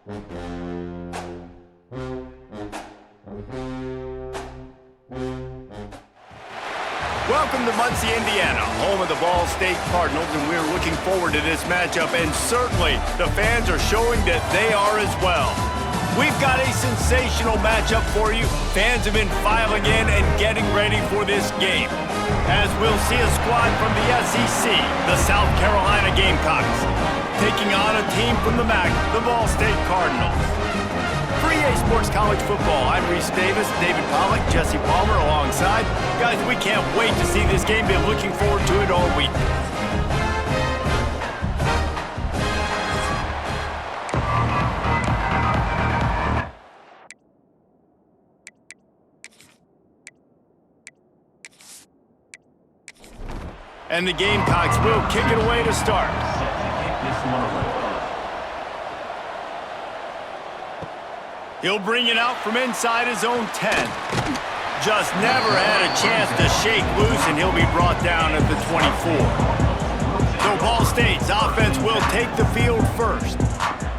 Welcome to Muncie, Indiana, home of the Ball State Cardinals, and we're looking forward to this matchup, and certainly the fans are showing that they are as well. We've got a sensational matchup for you. Fans have been filing in and getting ready for this game, as we'll see a squad from the SEC, the South Carolina Gamecocks, taking on a team from the MAC, the Ball State Cardinals. For EA Sports College Football, I'm Reese Davis, David Pollack, Jesse Palmer alongside. Guys, we can't wait to see this game. Been looking forward to it all week. And the Gamecocks will kick it away to start. He'll bring it out from inside his own 10. Just never had a chance to shake loose, and he'll be brought down at the 24. So Ball State's offense will take the field first.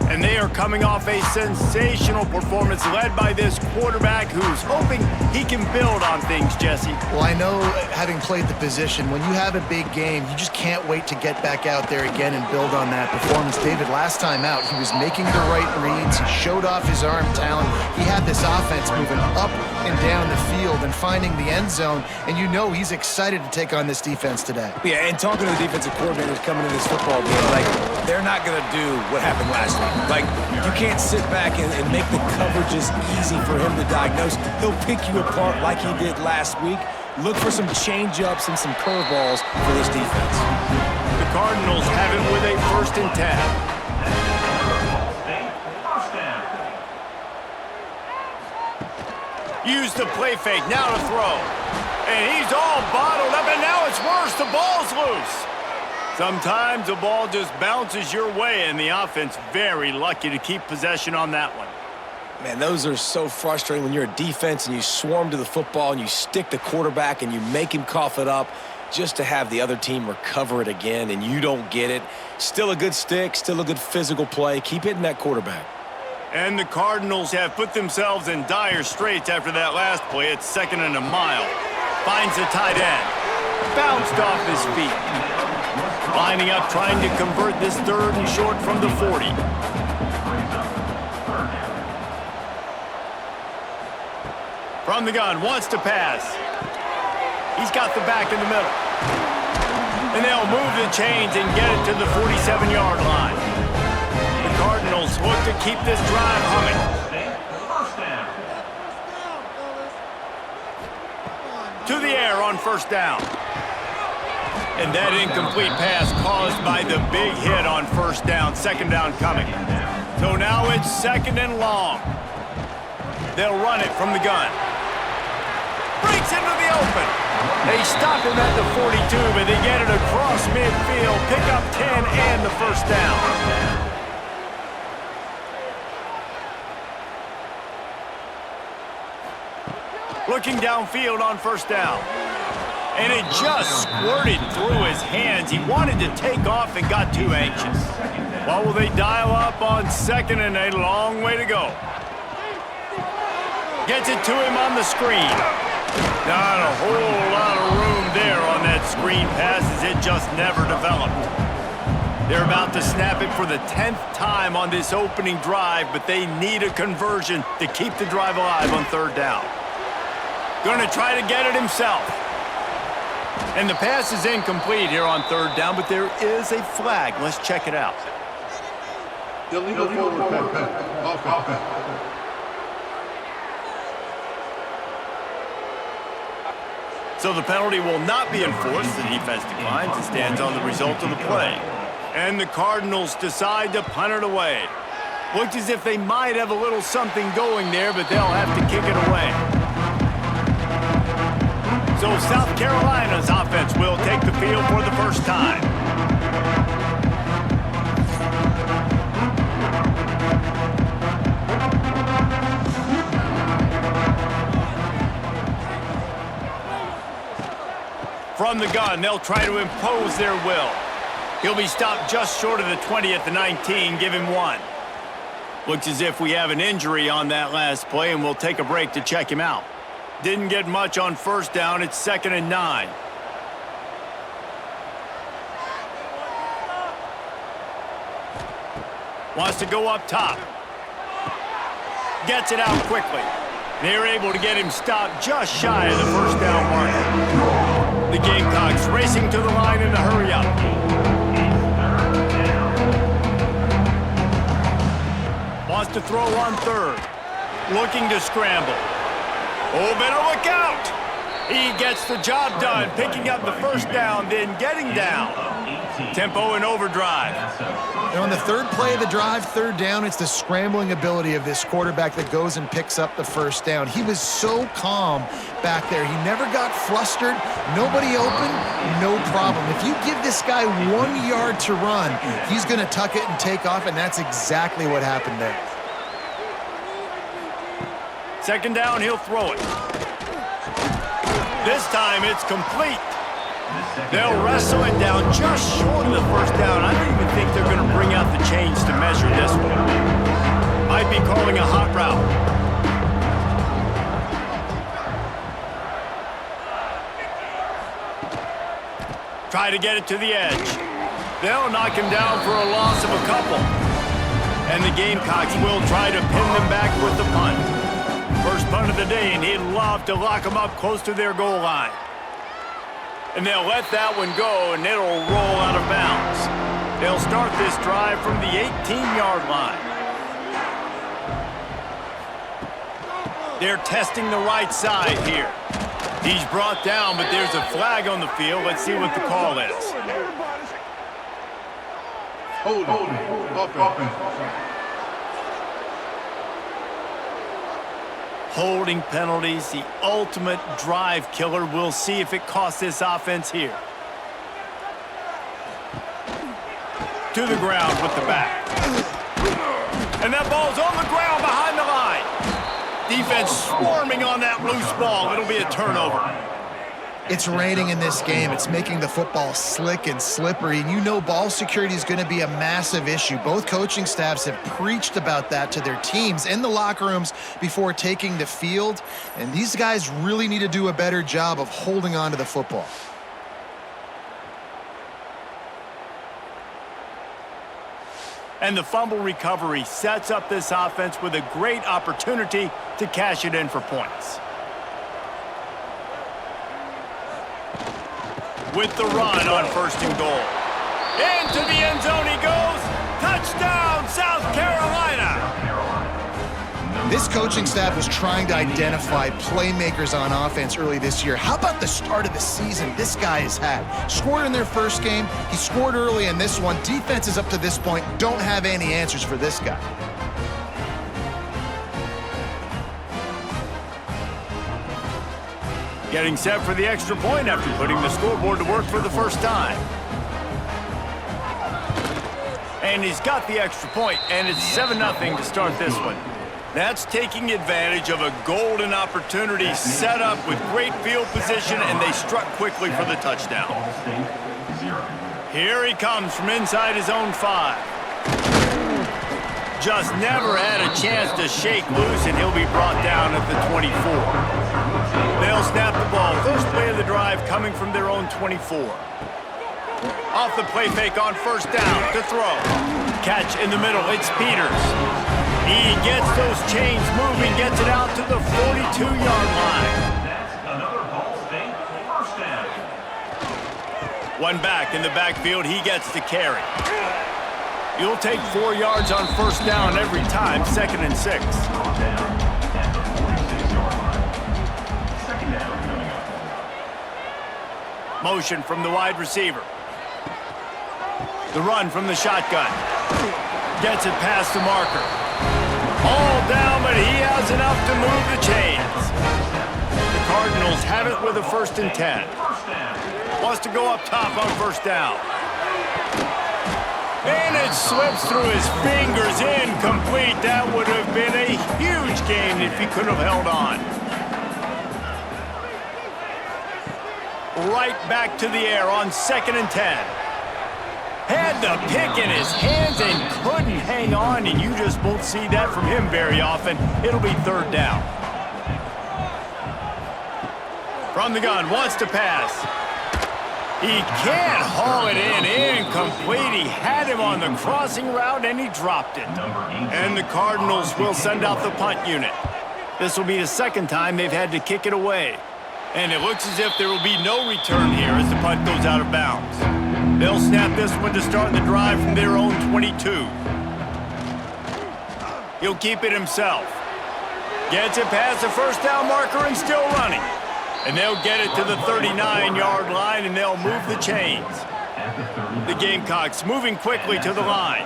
And they are coming off a sensational performance led by this quarterback who's hoping he can build on things, Jesse. Well, I know, having played the position, when you have a big game, you just can't wait to get back out there again and build on that performance. David, last time out, he was making the right reads. He showed off his arm talent. He had this offense moving up and down the field and finding the end zone, and you know he's excited to take on this defense today. Yeah, and talking to the defensive coordinators coming into this football game, like, they're not going to do what happened last week. Like, you can't sit back and make the coverages easy for him to diagnose. He'll pick you apart like he did last week. Look for some change-ups and some curveballs for this defense. The Cardinals have it with a 1st and 10. Use the play fake, now to throw. And he's all bottled up, and now it's worse. The ball's loose. Sometimes the ball just bounces your way, and the offense very lucky to keep possession on that one. Man, those are so frustrating when you're a defense and you swarm to the football and you stick the quarterback and you make him cough it up just to have the other team recover it again, and you don't get it. Still a good stick, still a good physical play. Keep hitting that quarterback. And the Cardinals have put themselves in dire straits after that last play. It's 2nd and a mile. Finds the tight end. Bounced off his feet. Lining up, trying to convert this 3rd and short from the 40. From the gun, wants to pass. He's got the back in the middle. And they'll move the chains and get it to the 47-yard line. The Cardinals look to keep this drive humming. To the air on 1st down. And that incomplete pass caused by the big hit on 1st down. 2nd down coming. So now it's 2nd and long. They'll run it from the gun. Breaks into the open. They stop him at the 42, but they get it across midfield. Pick up 10 and the 1st down. Looking downfield on 1st down. And it just squirted through his hands. He wanted to take off and got too anxious. What will they dial up on 2nd and a long way to go? Gets it to him on the screen. Not a whole lot of room there on that screen pass, as it just never developed. They're about to snap it for the 10th time on this opening drive, but they need a conversion to keep the drive alive on 3rd down. Going to try to get it himself. And the pass is incomplete here on 3rd down, but there is a flag. Let's check it out. Illegal forward offense. So the penalty will not be enforced. The defense declines and stands on the result of the play. And the Cardinals decide to punt it away. Looks as if they might have a little something going there, but they'll have to kick it away. So South Carolina's offense will take the field for the 1st time. From the gun, they'll try to impose their will. He'll be stopped just short of the 20 at the 19. Give him 1. Looks as if we have an injury on that last play, and we'll take a break to check him out. Didn't get much on first down. It's 2nd and 9. Wants to go up top. Gets it out quickly. They're able to get him stopped just shy of the first down marker. The Gamecocks racing to the line in a hurry up. Wants to throw on 3rd. Looking to scramble. Oh, better look out! He gets the job done, picking up the first down, then getting down. Tempo and overdrive. And on the 3rd play of the drive, 3rd down, it's the scrambling ability of this quarterback that goes and picks up the first down. He was so calm back there. He never got flustered. Nobody open, no problem. If you give this guy 1 yard to run, he's going to tuck it and take off, and that's exactly what happened there. 2nd down, he'll throw it. This time it's complete. They'll wrestle it down just short of the first down. I don't even think they're going to bring out the chains to measure this one. Might be calling a hot route. Try to get it to the edge. They'll knock him down for a loss of a couple. And the Gamecocks will try to pin them back with the punt. First punt of the day, and he'd love to lock them up close to their goal line. And they'll let that one go, and it'll roll out of bounds. They'll start this drive from the 18-yard line. They're testing the right side here. He's brought down, but there's a flag on the field. Let's see what the call is. Holding. Offense. Holding penalties, the ultimate drive killer. We'll see if it costs this offense here. To the ground with the back. And that ball's on the ground behind the line. Defense swarming on that loose ball. It'll be a turnover. It's raining in this game. It's making the football slick and slippery. And you know ball security is going to be a massive issue. Both coaching staffs have preached about that to their teams in the locker rooms before taking the field. And these guys really need to do a better job of holding on to the football. And the fumble recovery sets up this offense with a great opportunity to cash it in for points. With the run on 1st and goal. Into the end zone he goes. Touchdown, South Carolina. This coaching staff was trying to identify playmakers on offense early this year. How about the start of the season this guy has had? Scored in their first game. He scored early in this one. Defenses up to this point don't have any answers for this guy. Getting set for the extra point after putting the scoreboard to work for the first time. And he's got the extra point, and it's 7-0 to start this one. That's taking advantage of a golden opportunity set up with great field position, and they struck quickly for the touchdown. Here he comes from inside his own 5. Just never had a chance to shake loose, and he'll be brought down at the 24. They'll snap the ball. First play of the drive coming from their own 24. Off the play fake on 1st down to throw. Catch in the middle. It's Peters. He gets those chains moving, gets it out to the 42-yard line. One back in the backfield. He gets the carry. You'll take 4 yards on 1st down every time. 2nd and 6. Motion from the wide receiver. The run from the shotgun. Gets it past the marker. All down, but he has enough to move the chains. The Cardinals have it with a 1st and 10. Wants to go up top on 1st down. And it slips through his fingers, incomplete. That would have been a huge gain if he could have held on. Right back to the air on 2nd and 10. Had the pick in his hands and couldn't hang on, and you just won't see that from him very often. It'll be third down. From the gun, wants to pass. He can't haul it in, incomplete. He had him on the crossing route, and he dropped it. And the Cardinals will send out the punt unit. This will be the second time they've had to kick it away. And it looks as if there will be no return here as the punt goes out of bounds. They'll snap this one to start the drive from their own 22. He'll keep it himself. Gets it past the first down marker and still running. And they'll get it to the 39-yard line, and they'll move the chains. The Gamecocks moving quickly to the line.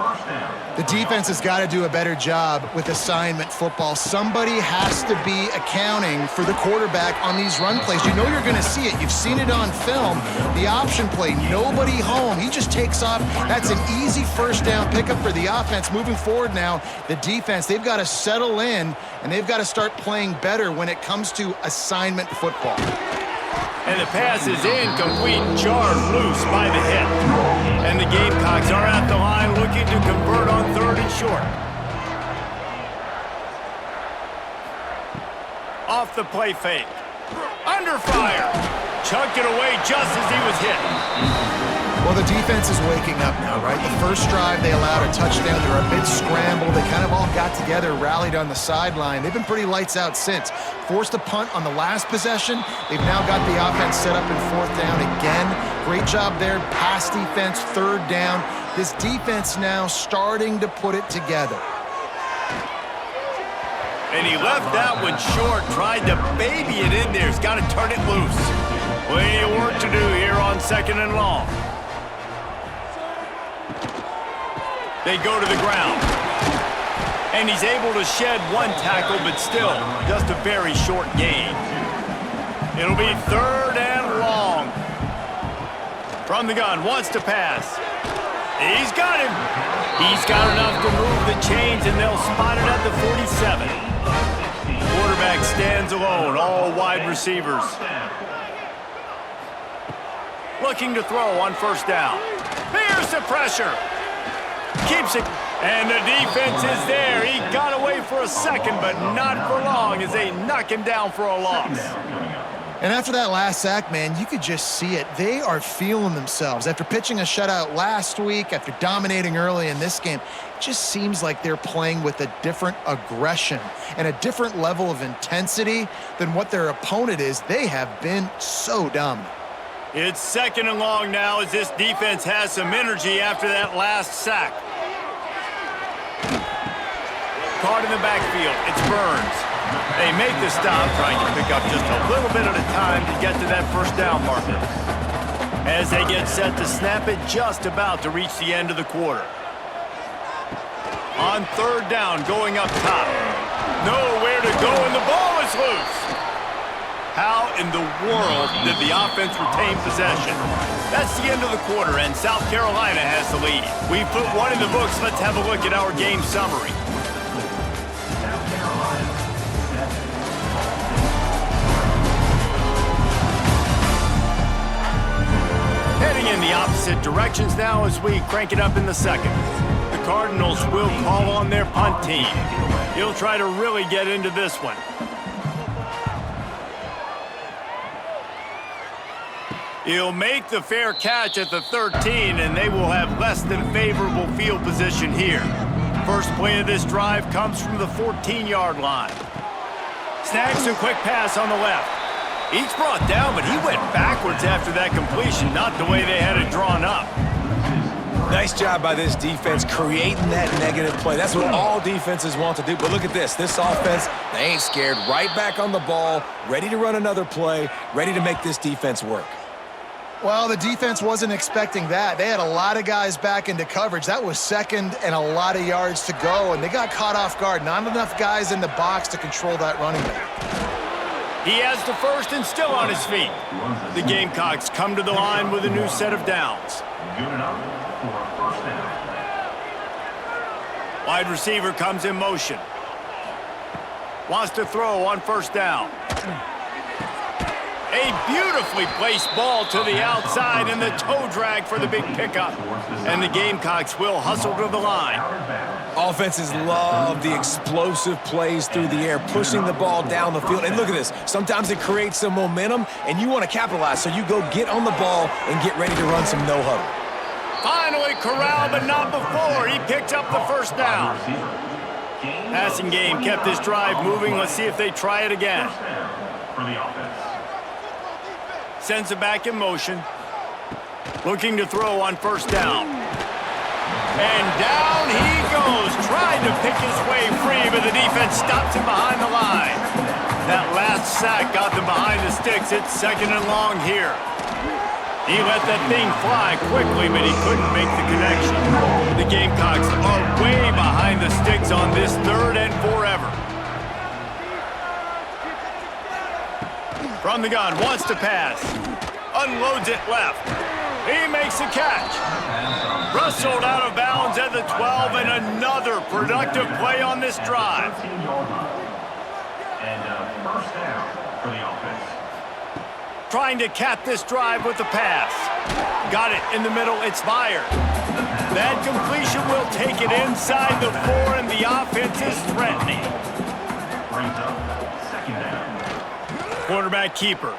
The defense has got to do a better job with assignment football. Somebody has to be accounting for the quarterback on these run plays. You know you're going to see it. You've seen it on film. The option play, nobody home. He just takes off. That's an easy first down pickup for the offense. Moving forward now, the defense, they've got to settle in, and they've got to start playing better when it comes to assignment football. And the pass is incomplete, jarred loose by the hip. And the Gamecocks are at the line looking to convert on third and short. Off the play fake. Under fire. Chucked it away just as he was hit. Well, the defense is waking up now, right? The first drive, they allowed a touchdown. They were a bit scrambled. They kind of all got together, rallied on the sideline. They've been pretty lights out since. Forced a punt on the last possession. They've now got the offense set up in fourth down again. Great job there. Pass defense, third down. This defense now starting to put it together. And he left that one short, tried to baby it in there. He's got to turn it loose. Plenty of work to do here on second and long. They go to the ground. And he's able to shed one tackle, but still just a very short gain. It'll be third and long. From the gun, wants to pass. He's got him. He's got enough to move the chains, and they'll spot it at the 47. Quarterback stands alone, all wide receivers. Looking to throw on first down. Here's the pressure. Keeps it, and the defense is there. He got away for a second, but not for long as they knock him down for a loss. And after that last sack, man, you could just see it. They are feeling themselves. After pitching a shutout last week, after dominating early in this game, it just seems like they're playing with a different aggression and a different level of intensity than what their opponent is. They have been so dominant. It's second and long now as this defense has some energy after that last sack. Caught in the backfield. It's Burns. They make the stop, trying to pick up just a little bit at a time to get to that first down marker. As they get set to snap it, just about to reach the end of the quarter. On third down, going up top. Nowhere to go, and the ball is loose. How in the world did the offense retain possession? That's the end of the quarter, and South Carolina has the lead. We've put one in the books. Let's have a look at our game summary. Heading in the opposite directions now as we crank it up in the second. The Cardinals will call on their punt team. He'll try to really get into this one. He'll make the fair catch at the 13, and they will have less than favorable field position here. First play of this drive comes from the 14-yard line. Snags a quick pass on the left. He's brought down, but he went backwards after that completion, not the way they had it drawn up. Nice job by this defense creating that negative play. That's what all defenses want to do. But look at this. This offense, they ain't scared. Right back on the ball, ready to run another play, ready to make this defense work. Well, the defense wasn't expecting that. They had a lot of guys back into coverage. That was second and a lot of yards to go, and they got caught off guard. Not enough guys in the box to control that running back. He has the first and still on his feet. The Gamecocks come to the line with a new set of downs. Wide receiver comes in motion. Wants to throw on first down. A beautifully placed ball to the outside and the toe drag for the big pickup. And the Gamecocks will hustle to the line. Offenses love the explosive plays through the air, pushing the ball down the field. And look at this. Sometimes it creates some momentum, and you want to capitalize. So you go get on the ball and get ready to run some no-huddle. Finally corralled, but not before. He picked up the first down. Passing game kept this drive moving. Let's see if they try it again. Sends it back in motion. Looking to throw on first down. And down he goes. Trying to pick his way free, but the defense stops him behind the line. That last sack got them behind the sticks. It's 2nd and long here. He let that thing fly quickly, but he couldn't make the connection. The Gamecocks are way behind the sticks on this 3rd and forever. From the gun, wants to pass. Unloads it left. He makes a catch. Rustled out of bounds at the 12, and another productive play on this drive. And first down for the offense. Trying to cap this drive with the pass. Got it in the middle. It's fired. That completion will take it inside the 4, and the offense is threatening. Brings up 2nd down. Quarterback keeper.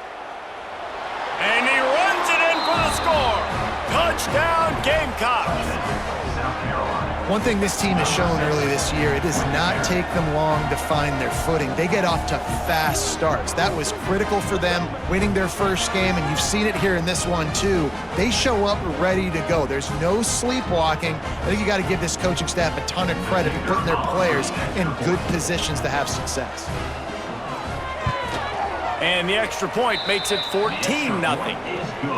And he runs it in for the score. Touchdown, Gamecocks. South Carolina. One thing this team has shown early this year, it does not take them long to find their footing. They get off to fast starts. That was critical for them, winning their first game, and you've seen it here in this one too. They show up ready to go. There's no sleepwalking. I think you got to give this coaching staff a ton of credit for putting their players in good positions to have success. And the extra point makes it 14-0.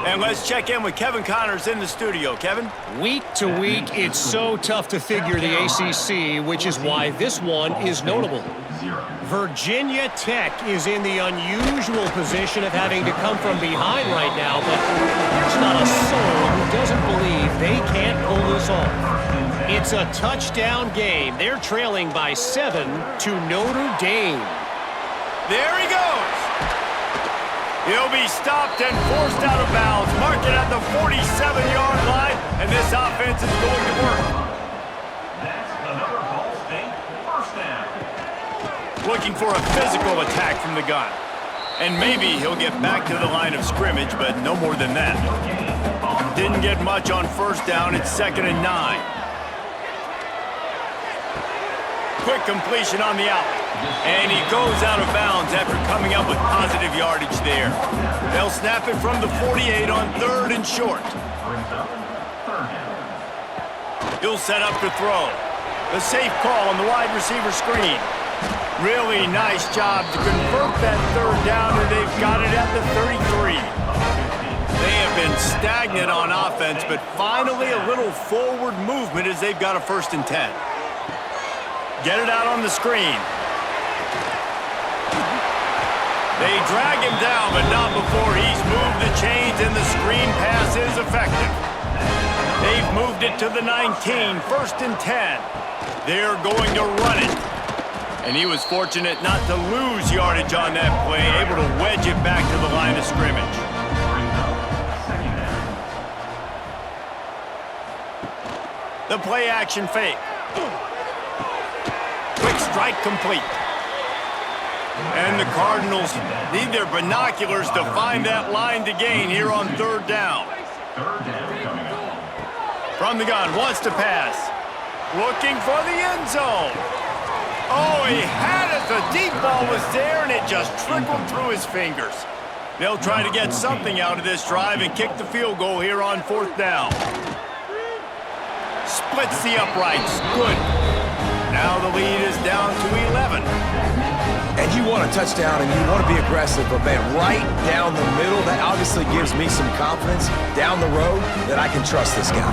And let's check in with Kevin Connors in the studio. Kevin? Week to week, it's so tough to figure the ACC, which is why this one is notable. Virginia Tech is in the unusual position of having to come from behind right now, but there's not a soul who doesn't believe they can't pull this off. It's a touchdown game. They're trailing by 7 to Notre Dame. There he goes. He'll be stopped and forced out of bounds. Mark it at the 47-yard line, and this offense is going to work. That's another Ball State first down. Looking for a physical attack from the gun. And maybe he'll get back to the line of scrimmage, but no more than that. Didn't get much on first down. It's 2nd and 9. Quick completion on the out. And he goes out of bounds after coming up with positive yardage there. They'll snap it from the 48 on 3rd and short. He'll set up to throw. The safe call on the wide receiver screen. Really nice job to convert that 3rd down, and they've got it at the 33. They have been stagnant on offense, but finally a little forward movement as they've got a 1st and 10. Get it out on the screen. They drag him down, but not before he's moved the chains, and the screen pass is effective. They've moved it to the 19, 1st and 10. They're going to run it. And he was fortunate not to lose yardage on that play, able to wedge it back to the line of scrimmage. The play action fake. Quick strike complete. And the Cardinals need their binoculars to find that line to gain here on 3rd down. From the gun, wants to pass. Looking for the end zone. Oh, he had it. The deep ball was there, and it just trickled through his fingers. They'll try to get something out of this drive and kick the field goal here on 4th down. Splits the uprights. Good. Now the lead is down to 11. And you want a touchdown and you want to be aggressive, but man, right down the middle, that obviously gives me some confidence down the road that I can trust this guy.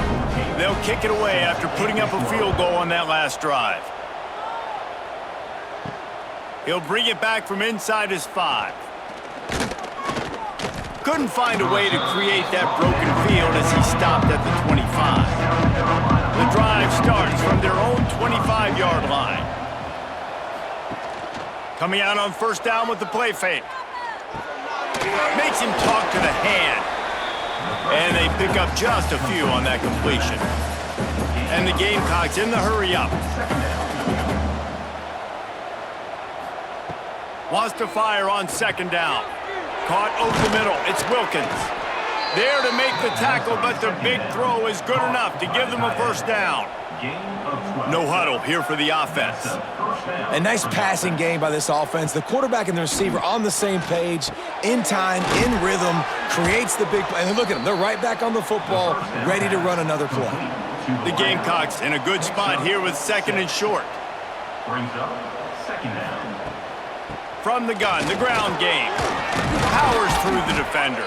They'll kick it away after putting up a field goal on that last drive. He'll bring it back from inside his 5. Couldn't find a way to create that broken field as he stopped at the 25. The drive starts from their own 25-yard line. Coming out on 1st down with the play fake. Makes him talk to the hand. And they pick up just a few on that completion. And the Gamecocks in the hurry up. Wants to fire on second down. Caught over the middle. It's Wilkins. There to make the tackle, but the big throw is good enough to give them a first down. No huddle here for the offense. A nice passing game by this offense. The quarterback and the receiver on the same page, in time, in rhythm, creates the big play. And look at them. They're right back on the football, ready to run another play. The Gamecocks in a good spot here with second and short. Brings up second down. From the gun, the ground game. Powers through the defender.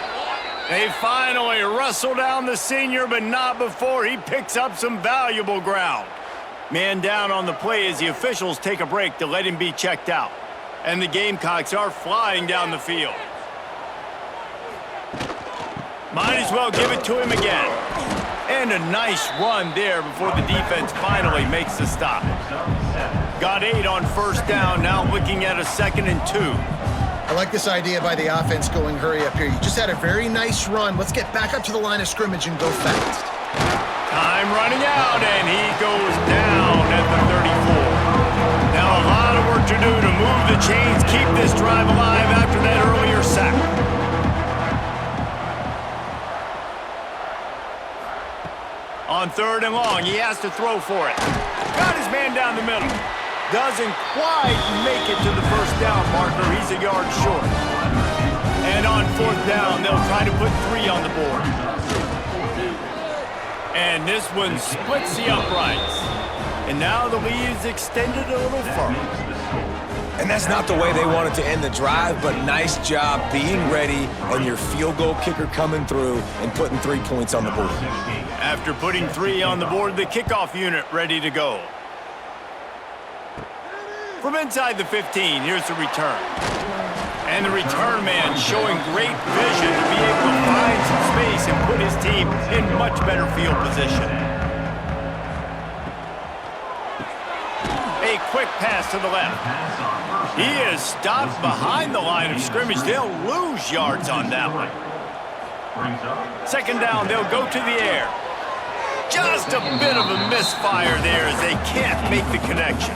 They finally wrestle down the senior, but not before he picks up some valuable ground. Man down on the play as the officials take a break to let him be checked out. And the Gamecocks are flying down the field. Might as well give it to him again. And a nice run there before the defense finally makes the stop. Got 8 on first down, now looking at a 2nd and 2. I like this idea by the offense going hurry up here. You just had a very nice run. Let's get back up to the line of scrimmage and go fast. Time running out, and he goes down at the 34. Now a lot of work to do to move the chains, keep this drive alive after that earlier sack. On 3rd and long, he has to throw for it. Got his man down the middle. Doesn't quite make it to the first down marker. He's a yard short. And on 4th down, they'll try to put 3 on the board. And this one splits the uprights. And now the lead is extended a little further. And that's not the way they wanted to end the drive, but nice job being ready and your field goal kicker coming through and putting 3 points on the board. After putting 3 on the board, the kickoff unit ready to go. From inside the 15, here's the return. And the return man showing great vision to be able to find some space and put his team in much better field position. A quick pass to the left. He is stopped behind the line of scrimmage. They'll lose yards on that one. 2nd down, they'll go to the air. Just a bit of a misfire there as they can't make the connection.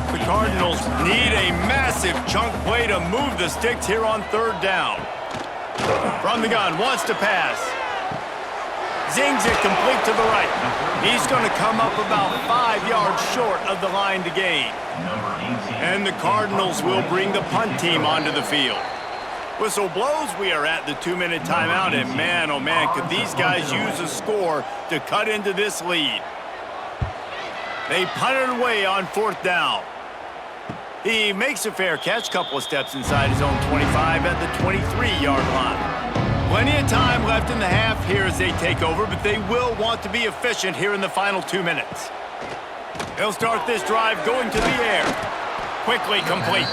The Cardinals need a massive chunk play to move the sticks here on 3rd down. From the gun, wants to pass. Zings it complete to the right. He's going to come up about 5 yards short of the line to gain. And the Cardinals will bring the punt team onto the field. Whistle blows, we are at the 2-minute timeout, and man, oh man, could these guys use a score to cut into this lead. They punt it away on 4th down. He makes a fair catch, couple of steps inside his own 25 at the 23-yard line. Plenty of time left in the half here as they take over, but they will want to be efficient here in the final 2 minutes. They'll start this drive going to the air. Quickly complete.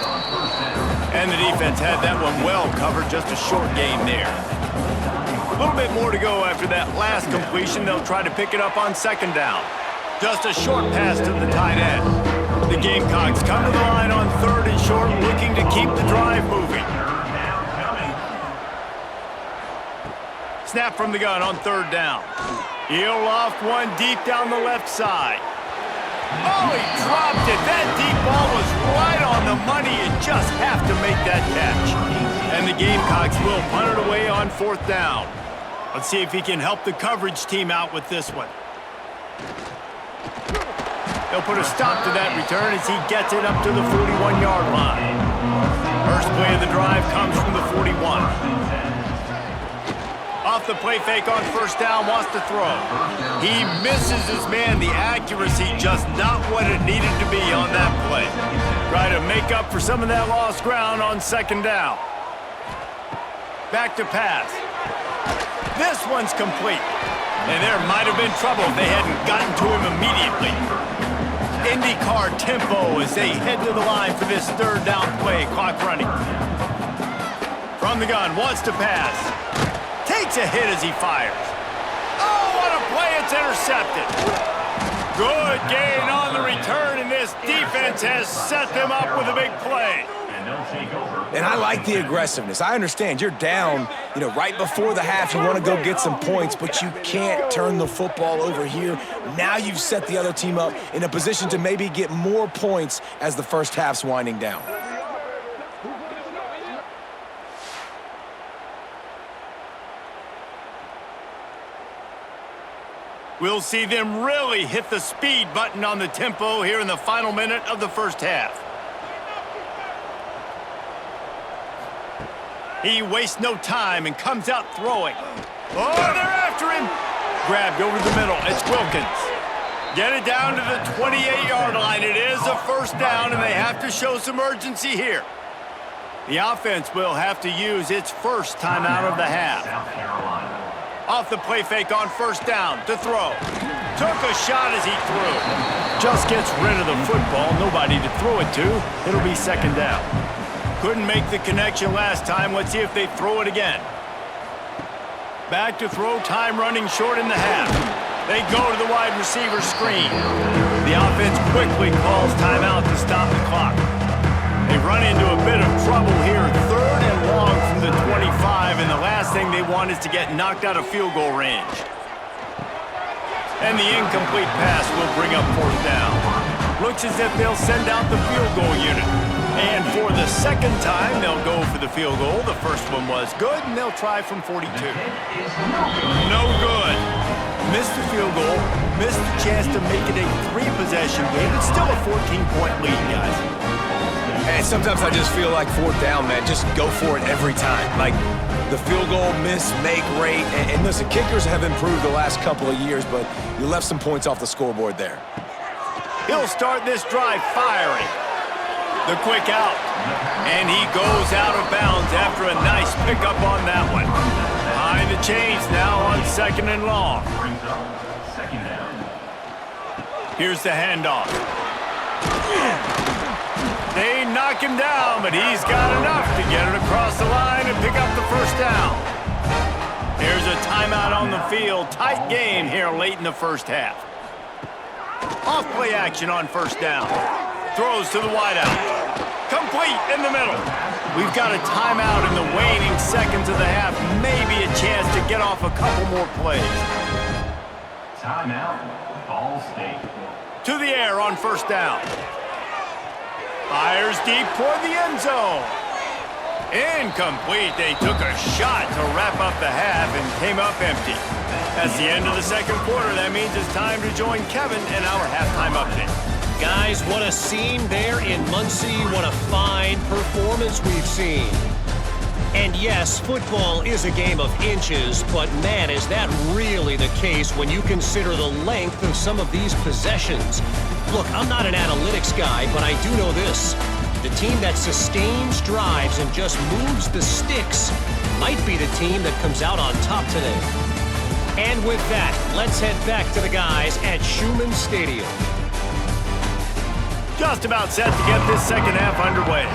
And the defense had that one well covered, just a short game there. A little bit more to go after that last completion. They'll try to pick it up on 2nd down. Just a short pass to the tight end. The Gamecocks come to the line on 3rd and short, looking to keep the drive moving. Snap from the gun on 3rd down. He'll loft one deep down the left side. Oh, he dropped it. That deep ball was right on the money. You just have to make that catch. And the Gamecocks will punt it away on 4th down. Let's see if he can help the coverage team out with this one. They'll put a stop to that return as he gets it up to the 41-yard line. First play of the drive comes from the 41. Off the play fake on 1st down, wants to throw. He misses his man. The accuracy just not what it needed to be on that play. Try to make up for some of that lost ground on 2nd down. Back to pass. This one's complete. And there might have been trouble if they hadn't gotten to him immediately. IndyCar tempo as they head to the line for this 3rd down play. Clock running. From the gun, wants to pass. Takes a hit as he fires. Oh, what a play. It's intercepted. Good gain on the return, and this defense has set them up with a big play. they'll take over. And I like the aggressiveness. I understand you're down, right before the half. You want to go get some points, but you can't turn the football over here. Now you've set the other team up in a position to maybe get more points as the first half's winding down. We'll see them really hit the speed button on the tempo here in the final minute of the first half. He wastes no time and comes out throwing. Oh, they're after him. Grabbed over the middle. It's Wilkins. Get it down to the 28-yard line. It is a first down, and they have to show some urgency here. The offense will have to use its first timeout of the half. South Carolina. Off the play fake on first down to throw. Took a shot as he threw. Just gets rid of the football. Nobody to throw it to. It'll be second down. Couldn't make the connection last time. Let's see if they throw it again. Back to throw. Time running short in the half. They go to the wide receiver screen. The offense quickly calls timeout to stop the clock. They run into a bit of trouble here. Third and long from the 25, and the last thing they want is to get knocked out of field goal range. And the incomplete pass will bring up fourth down. Looks as if they'll send out the field goal unit. And for the second time, they'll go for the field goal. The first one was good, and they'll try from 42. No good. Missed the field goal, missed the chance to make it a 3-possession game. It's still a 14-point lead, guys. And sometimes I just feel like fourth down, man. Just go for it every time. Like the field goal miss, make rate. And listen, kickers have improved the last couple of years, but you left some points off the scoreboard there. He'll start this drive firing. The quick out. And he goes out of bounds after a nice pickup on that one. Behind the chains now on second and long. Brings up second down. Here's the handoff. They knock him down, but he's got enough to get it across the line and pick up the first down. Here's a timeout on the field. Tight game here late in the first half. Off play action on first down. Throws to the wideout. Complete in the middle. We've got a timeout in the waning seconds of the half. Maybe a chance to get off a couple more plays. Timeout, Ball State. To the air on first down. Fires deep toward the end zone. Incomplete. They took a shot to wrap up the half and came up empty. That's the end of the second quarter. That means it's time to join Kevin in our halftime update. Guys, what a scene there in Muncie. What a fine performance we've seen. And yes, football is a game of inches, but man, is that really the case when you consider the length of some of these possessions. Look, I'm not an analytics guy, but I do know this. The team that sustains drives and just moves the sticks might be the team that comes out on top today. And with that, let's head back to the guys at Schumann Stadium. Just about set to get this second half underway.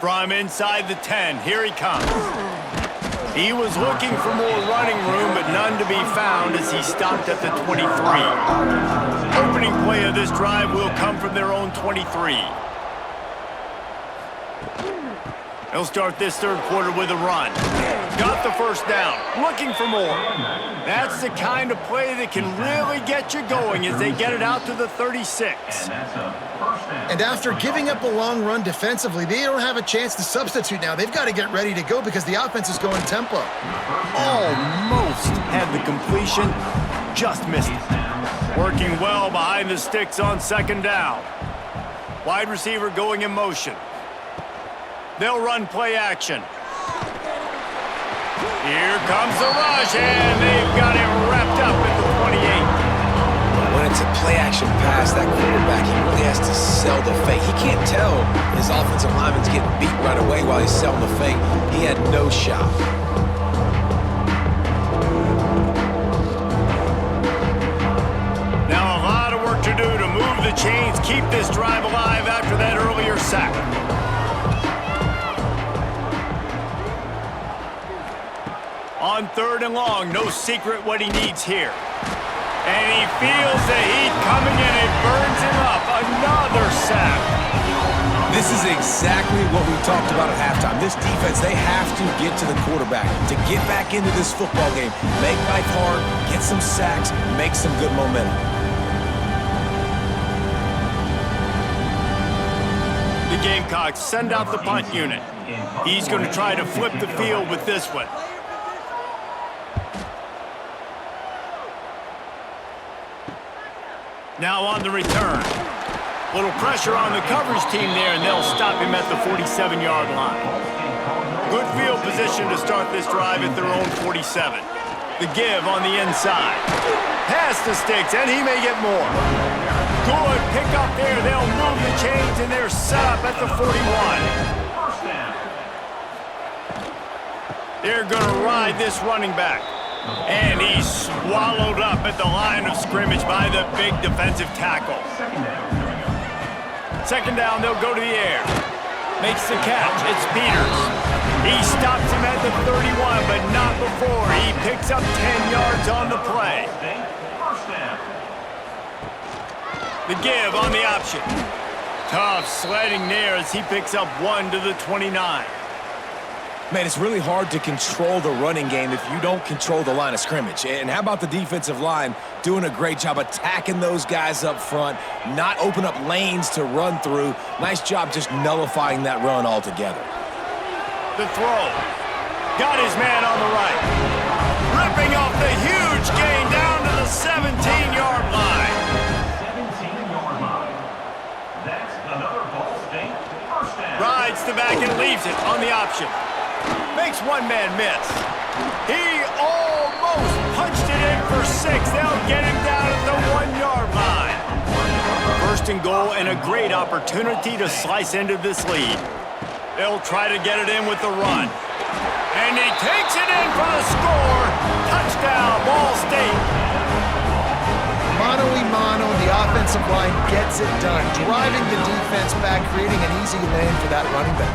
From inside the 10, here he comes. He was looking for more running room, but none to be found as he stopped at the 23. Opening play of this drive will come from their own 23. He'll start this third quarter with a run. Got the first down, looking for more. That's the kind of play that can really get you going as they get it out to the 36. And after giving up a long run defensively, they don't have a chance to substitute now. They've got to get ready to go because the offense is going tempo. Almost had the completion, just missed it. Working well behind the sticks on second down. Wide receiver going in motion. They'll run play action. Here comes the rush, and they've got him wrapped up at the 28. When it's a play-action pass, that quarterback, he really has to sell the fake. He can't tell his offensive lineman's getting beat right away while he's selling the fake. He had no shot. Now a lot of work to do to move the chains, keep this drive alive after that earlier sack. On third and long, no secret what he needs here. And he feels the heat coming and it burns him up. Another sack. This is exactly what we talked about at halftime. This defense, they have to get to the quarterback to get back into this football game. Make life hard, get some sacks, make some good momentum. The Gamecocks send out the punt unit. He's going to try to flip the field with this one. Now on the return. Little pressure on the coverage team there, and they'll stop him at the 47-yard line. Good field position to start this drive at their own 47. The give on the inside. Pass to Sticks, and he may get more. Good pick up there. They'll move the chains, and they're set up at the 41. They're going to ride this running back. And he's swallowed up at the line of scrimmage by the big defensive tackle. Second down, they'll go to the air. Makes the catch. It's Peters. He stops him at the 31, but not before. He picks up 10 yards on the play. The give on the option. Tough sledding there as he picks up 1 to the 29. Man, it's really hard to control the running game if you don't control the line of scrimmage. And how about the defensive line doing a great job attacking those guys up front, not open up lanes to run through. Nice job just nullifying that run altogether. The throw. Got his man on the right. Ripping off the huge gain down to the 17-yard line. 17-yard line. That's another Ball State first down. Rides the back and leaves it on the option. Makes one man miss. He almost punched it in for 6. They'll get him down at the 1-yard line. First and goal and a great opportunity to slice into this lead. They'll try to get it in with the run. And he takes it in for the score. Touchdown, Ball State. Mano-a-mano, the offensive line gets it done. Driving the defense back, creating an easy lane for that running back.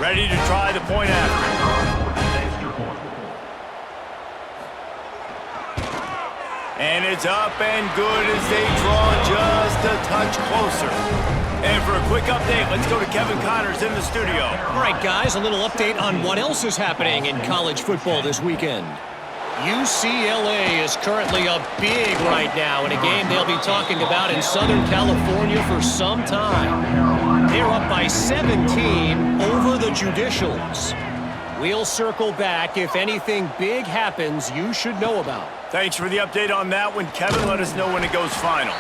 Ready to try the point after. And it's up and good as they draw just a touch closer. And for a quick update, let's go to Kevin Connors in the studio. All right, guys, a little update on what else is happening in college football this weekend. UCLA is currently up big right now in a game they'll be talking about in Southern California for some time. They're up by 17 over the Judicials. We'll circle back if anything big happens you should know about. Thanks for the update on that one, Kevin. Let us know when it goes final.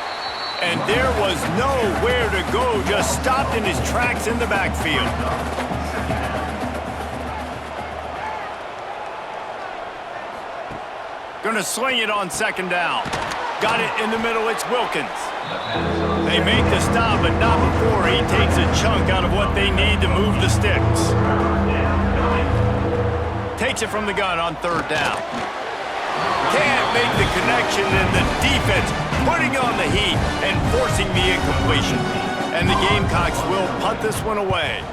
And there was nowhere to go, just stopped in his tracks in the backfield. Gonna sling it on second down. Got it in the middle, it's Wilkins. They make the stop, but not before he takes a chunk out of what they need to move the sticks. Takes it from the gun on third down. Can't make the connection, and the defense putting on the heat and forcing the incompletion. And the Gamecocks will punt this one away.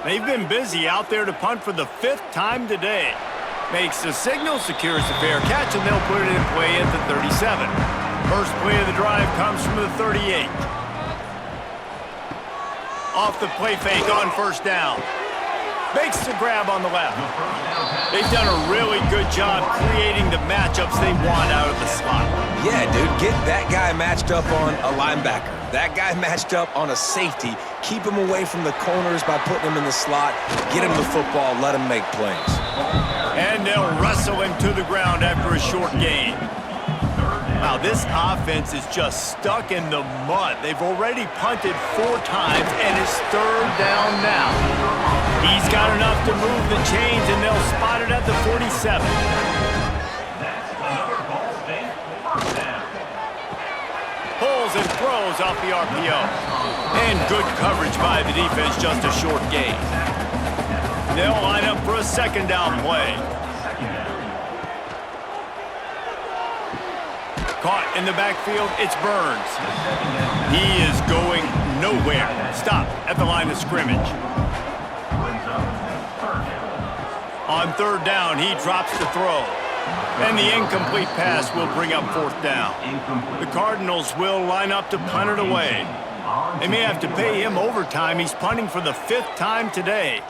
They've been busy out there to punt for the 5th time today. Makes the signal, secures the fair catch, and they'll put it in play at the 37. First play of the drive comes from the 38. Off the play fake on first down. Makes the grab on the left. They've done a really good job creating the matchups they want out of the slot. Yeah, dude, get that guy matched up on a linebacker. That guy matched up on a safety. Keep him away from the corners by putting him in the slot. Get him the football, let him make plays. And they'll wrestle him to the ground after a short gain. Wow, this offense is just stuck in the mud. They've already punted 4 times, and it's third down now. He's got enough to move the chains, and they'll spot it at the 47. That's another Ball State first down. Pulls and throws off the RPO. And good coverage by the defense, just a short gain. They'll line up for a second down play. Caught in the backfield, it's Burns. He is going nowhere. Stop at the line of scrimmage. On third down, he drops the throw. And the incomplete pass will bring up fourth down. The Cardinals will line up to punt it away. They may have to pay him overtime. He's punting for the 5th time today.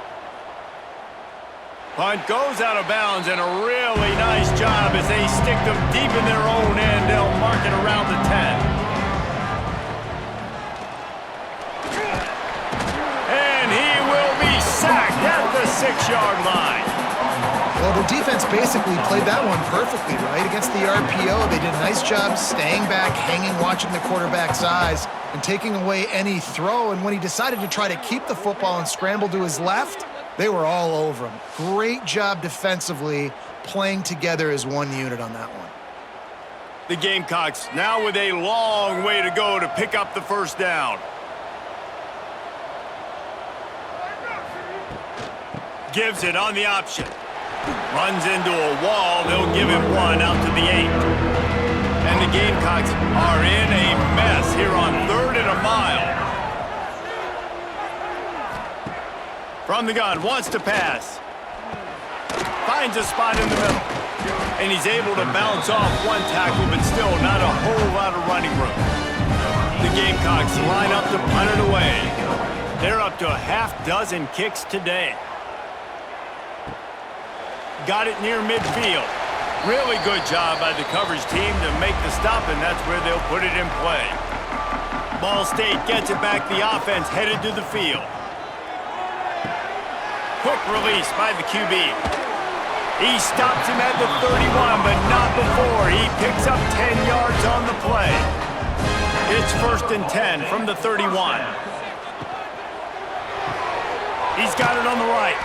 Punt goes out of bounds, and a really nice job as they stick them deep in their own end. They'll mark it around the 10. And he will be sacked at the 6-yard line. Well, the defense basically played that one perfectly, right? Against the RPO, they did a nice job staying back, hanging, watching the quarterback's eyes, and taking away any throw. And when he decided to try to keep the football and scramble to his left, they were all over him. Great job defensively, playing together as one unit on that one. The Gamecocks now with a long way to go to pick up the first down. Gives it on the option. Runs into a wall. They'll give him one out to the 8. And the Gamecocks are in a mess here on 3rd and a mile. From the gun, wants to pass. Finds a spot in the middle. And he's able to bounce off one tackle, but still not a whole lot of running room. The Gamecocks line up to punt it away. They're up to a half-dozen kicks today. Got it near midfield. Really good job by the coverage team to make the stop, and that's where they'll put it in play. Ball State gets it back. The offense headed to the field. Quick release by the QB. He stops him at the 31, but not before. He picks up 10 yards on the play. It's 1st and 10 from the 31. He's got it on the right.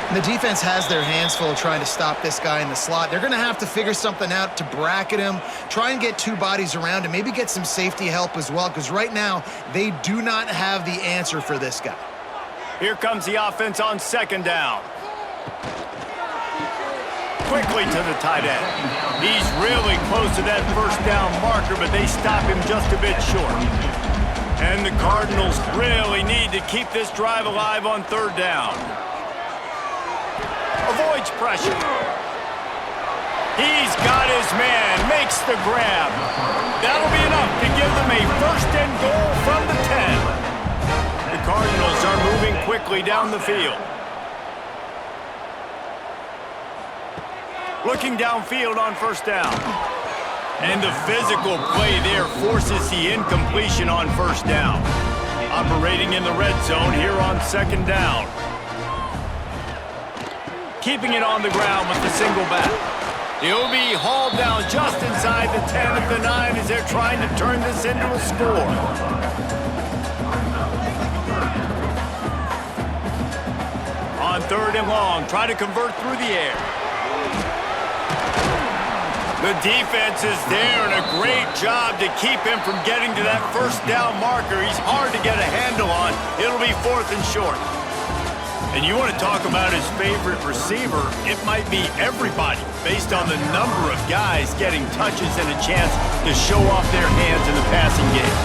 And the defense has their hands full trying to stop this guy in the slot. They're going to have to figure something out to bracket him, try and get 2 bodies around him, maybe get some safety help as well, because right now they do not have the answer for this guy. Here comes the offense on 2nd down. Quickly to the tight end. He's really close to that 1st down marker, but they stop him just a bit short. And the Cardinals really need to keep this drive alive on 3rd down. Avoids pressure. He's got his man, makes the grab. That'll be enough to give them a 1st and goal from the 10. The Cardinals are moving quickly down the field. Looking downfield on 1st down. And the physical play there forces the incompletion on 1st down. Operating in the red zone here on 2nd down. Keeping it on the ground with the single back. He'll be hauled down just inside the 10 at the 9 as they're trying to turn this into a score. On 3rd and long, try to convert through the air. The defense is there, and a great job to keep him from getting to that 1st down marker. He's hard to get a handle on. It'll be 4th and short. And you want to talk about his favorite receiver, it might be everybody based on the number of guys getting touches and a chance to show off their hands in the passing game.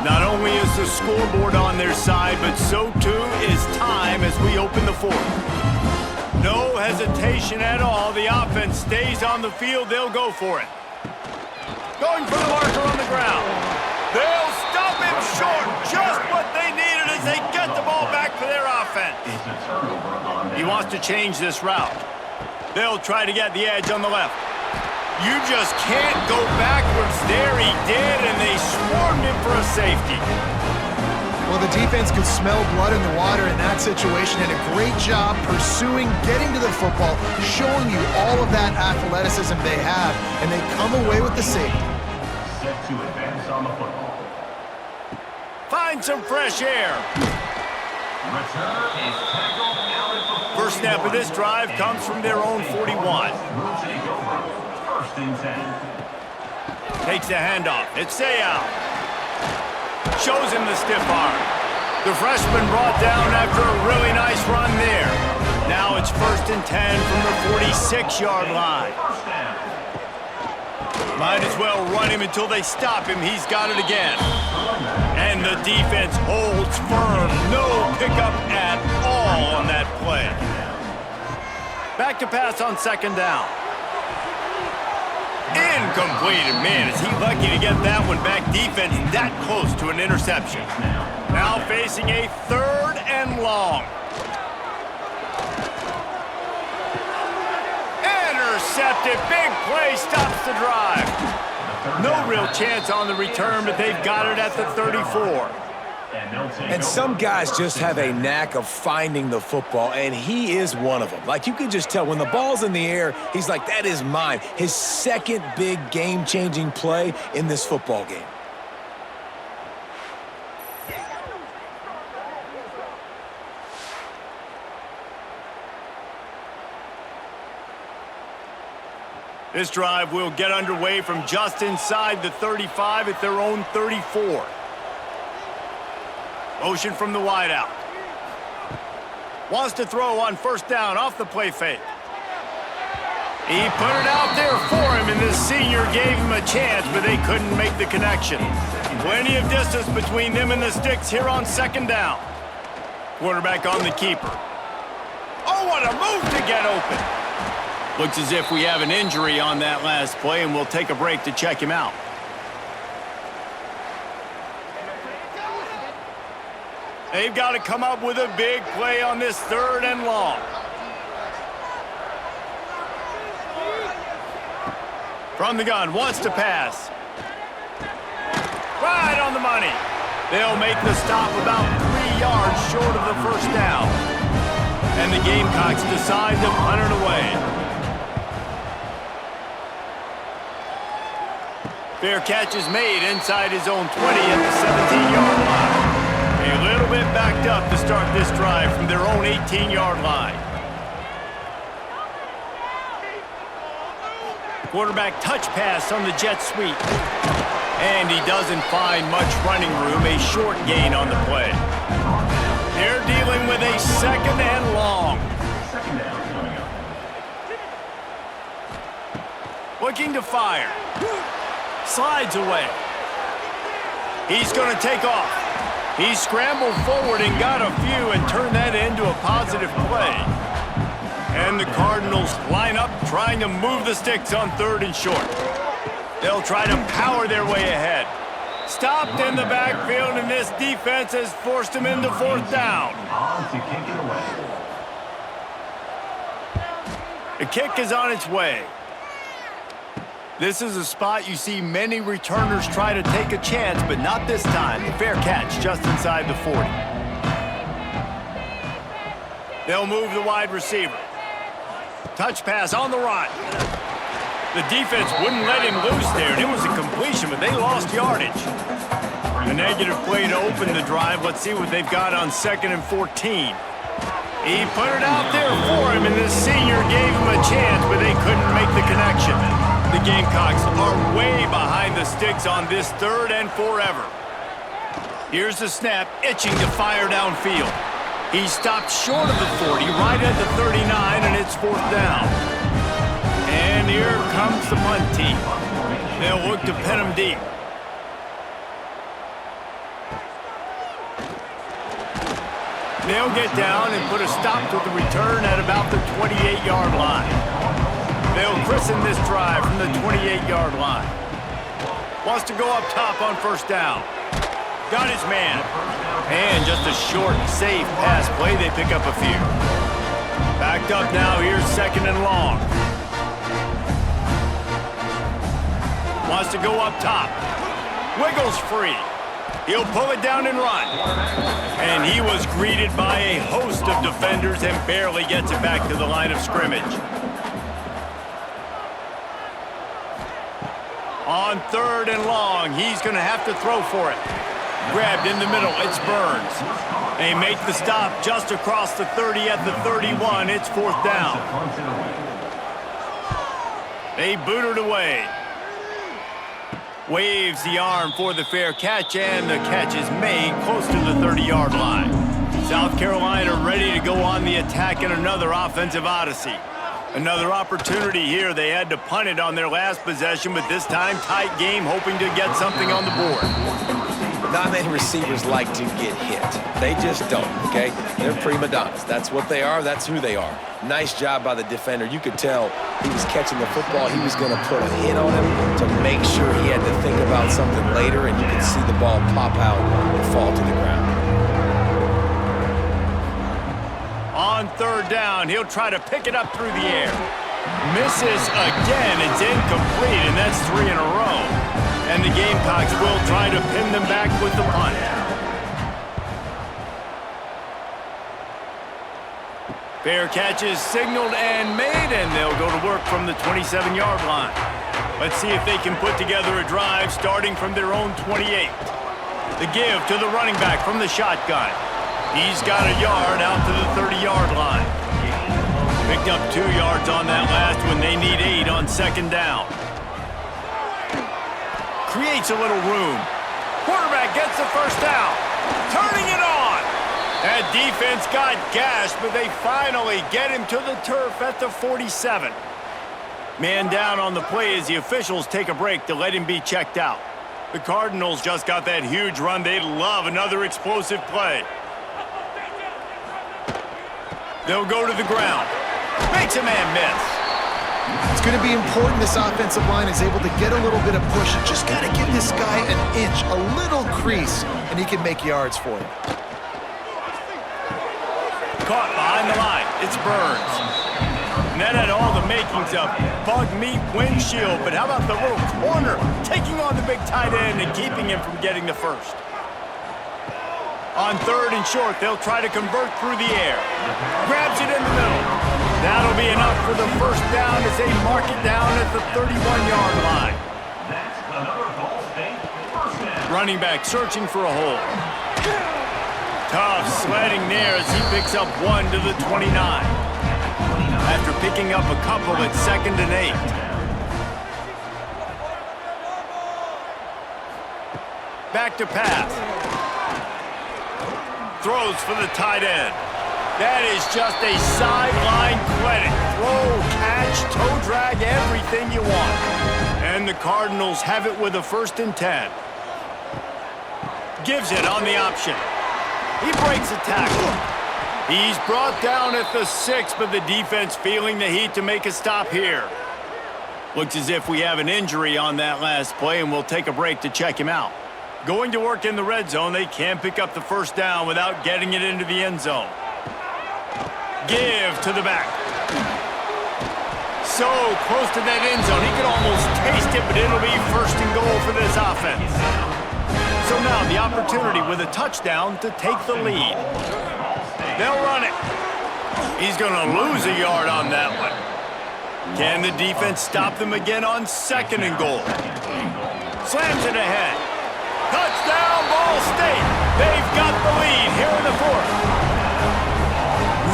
Not only is the scoreboard on their side, but so too is time as we open the 4th. No hesitation at all. The offense stays on the field. They'll go for it. Going for the marker on the ground. They'll stop him short. Just what they needed as they get the ball back for their offense. He wants to change this route. They'll try to get the edge on the left. You just can't go backwards there. He did, and they swarmed him for a safety. Well, the defense could smell blood in the water in that situation, and a great job pursuing, getting to the football, showing you all of that athleticism they have, and they come away with the safety. Set to advance on the football. Find some fresh air. Return is tackled out at the 41. First snap of this drive comes from their own 41. Will take over. 1st and 10. Takes the handoff. It's Sayal. Shows him the stiff arm. The freshman brought down after a really nice run there. Now it's 1st and 10 from the 46-yard line. Might as well run him until they stop him. He's got it again. And the defense holds firm. No pickup at all on that play. Back to pass on 2nd down. Incomplete. Man, is he lucky to get that one back. Defense that close to an interception. Now facing a 3rd and long. Intercepted. Big play stops the drive. No real chance on the return, but they've got it at the 34. And some guys just have a knack of finding the football, and he is one of them. Like, you can just tell when the ball's in the air, he's like, that is mine. His second big game-changing play in this football game. This drive will get underway from just inside the 35 at their own 34. Motion from the wideout. Wants to throw on 1st down off the play fake. He put it out there for him, and this senior gave him a chance, but they couldn't make the connection. Plenty of distance between them and the sticks here on 2nd down. Quarterback on the keeper. Oh, what a move to get open. Looks as if we have an injury on that last play, and we'll take a break to check him out. They've got to come up with a big play on this 3rd and long. From the gun, wants to pass. Right on the money. They'll make the stop about 3 yards short of the 1st down. And the Gamecocks decide to punt it away. Fair catch is made inside his own 20 at the 17-yard line. A little bit backed up to start this drive from their own 18-yard line. Quarterback touch pass on the jet sweep. And he doesn't find much running room, a short gain on the play. They're dealing with a 2nd and long. Looking to fire. Slides away. He's going to take off. He scrambled forward and got a few and turned that into a positive play. And the Cardinals line up trying to move the sticks on 3rd and short. They'll try to power their way ahead. Stopped in the backfield, and this defense has forced him into 4th down. The kick is on its way. This is a spot you see many returners try to take a chance, but not this time. The fair catch just inside the 40. They'll move the wide receiver. Touch pass on the run. The defense wouldn't let him loose there, and it was a completion, but they lost yardage. A negative play to open the drive. Let's see what they've got on 2nd and 14. He put it out there for him, and this senior gave him a chance, but they couldn't make the connection. The Gamecocks are way behind the sticks on this 3rd and forever. Here's the snap, itching to fire downfield. He stopped short of the 40, right at the 39, and it's 4th down. And here comes the punt team. They'll look to pin him deep. They'll get down and put a stop to the return at about the 28-yard line. They'll christen this drive from the 28-yard line. Wants to go up top on 1st down. Got his man. And just a short, safe pass play. They pick up a few. Backed up now. Here's 2nd and long. Wants to go up top. Wiggles free. He'll pull it down and run. And he was greeted by a host of defenders and barely gets it back to the line of scrimmage. On 3rd and long, he's going to have to throw for it. Grabbed in the middle, it's Burns. They make the stop just across the 30 at the 31. It's 4th down. They boot it away. Waves the arm for the fair catch, and the catch is made close to the 30-yard line. South Carolina ready to go on the attack in another offensive odyssey. Another opportunity here. They had to punt it on their last possession, but this time tight game, hoping to get something on the board. Not many receivers like to get hit. They just don't, okay? They're prima donnas. That's what they are. That's who they are. Nice job by the defender. You could tell he was catching the football. He was going to put a hit on him to make sure he had to think about something later, and you could see the ball pop out and fall to the ground. On third down, he'll try to pick it up through the air. Misses again. It's incomplete, and that's 3 in a row. And the Gamecocks will try to pin them back with the punt. Fair catch is signaled and made, and they'll go to work from the 27-yard line. Let's see if they can put together a drive starting from their own 28. The give to the running back from the shotgun. He's got a yard out to the 30-yard line. Picked up 2 yards on that last one. They need 8 on second down. Creates a little room. Quarterback gets the first down. Turning it on. That defense got gashed, but they finally get him to the turf at the 47. Man down on the play as the officials take a break to let him be checked out. The Cardinals just got that huge run. They'd love another explosive play. They'll go to the ground. Makes a man miss. It's going to be important this offensive line is able to get a little bit of push. You just got to give this guy an inch, a little crease, and he can make yards for you. Caught behind the line. It's Burns. And that had all the makings of bug meat windshield, but how about the little corner taking on the big tight end and keeping him from getting the first? On third and short, they'll try to convert through the air. Grabs it in the middle. That'll be enough for the first down as they mark it down at the 31-yard line. That's another Ball State first down. Running back searching for a hole. Tough sledding there as he picks up 1 to the 29. After picking up a couple at 2nd and 8. Back to pass. Throws for the tight end. That is just a sideline clinic. Throw, catch, toe drag, everything you want. And the Cardinals have it with a 1st and 10. Gives it on the option. He breaks a tackle. He's brought down at the 6, but the defense feeling the heat to make a stop here. Looks as if we have an injury on that last play, and we'll take a break to check him out. Going to work in the red zone, they can't pick up the first down without getting it into the end zone. Give to the back. So close to that end zone, he could almost taste it, but it'll be 1st and goal for this offense. So now the opportunity with a touchdown to take the lead. They'll run it. He's going to lose a yard on that one. Can the defense stop them again on 2nd and goal? Slams it ahead. Touchdown, Ball State. They've got the lead here in the 4th.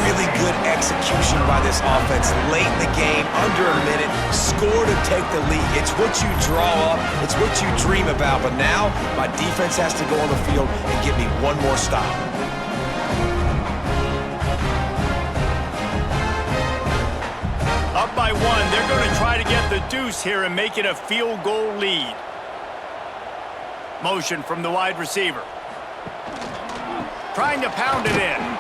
Really good execution by this offense late in the game, under a minute, score to take the lead. It's what you draw up, it's what you dream about, but now my defense has to go on the field and give me one more stop. Up by 1, they're going to try to get the deuce here and make it a field goal lead. Motion from the wide receiver. Trying to pound it in.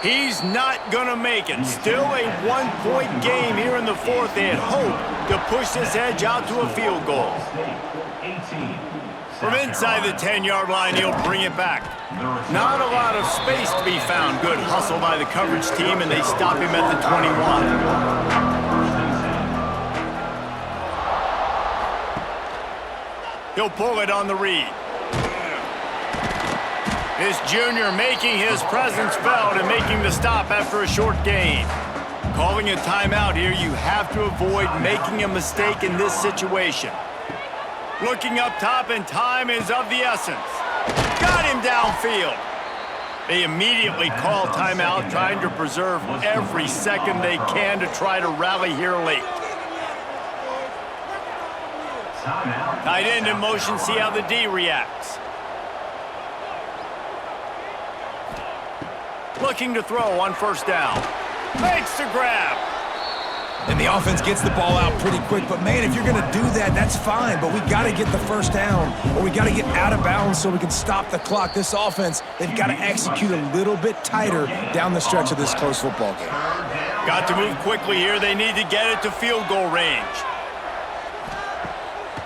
He's not going to make it. Still a 1-point game here in the 4th. They had hope to push this edge out to a field goal. From inside the 10-yard line, he'll bring it back. Not a lot of space to be found. Good hustle by the coverage team, and they stop him at the 21. He'll pull it on the read. This junior making his presence felt and making the stop after a short gain. Calling a timeout here, you have to avoid making a mistake in this situation. Looking up top, and time is of the essence. Got him downfield. They immediately call timeout, trying to preserve every second they can to try to rally here late. Tight end in motion, see how the D reacts. Looking to throw on first down. Makes the grab. And the offense gets the ball out pretty quick. But, man, if you're going to do that, that's fine. But we got to get the first down, or we got to get out of bounds so we can stop the clock. This offense, they've got to execute a little bit tighter down the stretch of this close football game. Got to move quickly here. They need to get it to field goal range.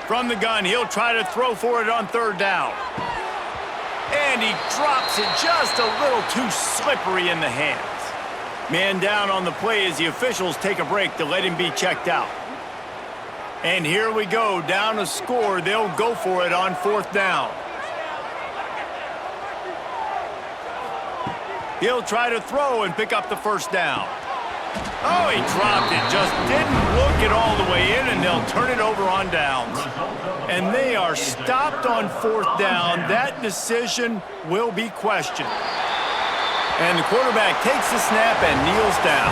From the gun, he'll try to throw for it on third down. And he drops it just a little too slippery in the hands. Man down on the play as the officials take a break to let him be checked out. And here we go, down a score. They'll go for it on fourth down. He'll try to throw and pick up the first down. Oh, he dropped it. Just didn't look it all the way in, and they'll turn it over on downs. And they are stopped on fourth down. That decision will be questioned. And the quarterback takes the snap and kneels down.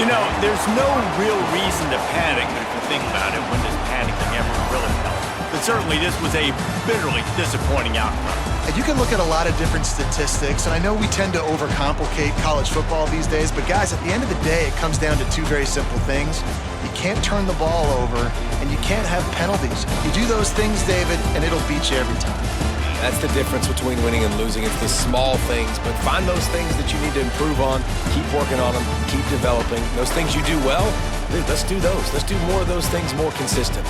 You know, there's no real reason to panic, but if you think about it, when does panicking ever really help? But certainly this was a bitterly disappointing outcome. And you can look at a lot of different statistics, and I know we tend to overcomplicate college football these days, but guys, at the end of the day, it comes down to two very simple things. You can't turn the ball over, and you can't have penalties. You do those things, David, and it'll beat you every time. That's the difference between winning and losing. It's the small things, but find those things that you need to improve on, keep working on them, keep developing. Those things you do well, dude, let's do those. Let's do more of those things more consistent.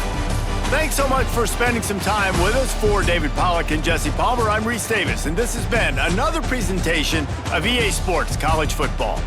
Thanks so much for spending some time with us. For David Pollack and Jesse Palmer, I'm Reese Davis, and this has been another presentation of EA Sports College Football.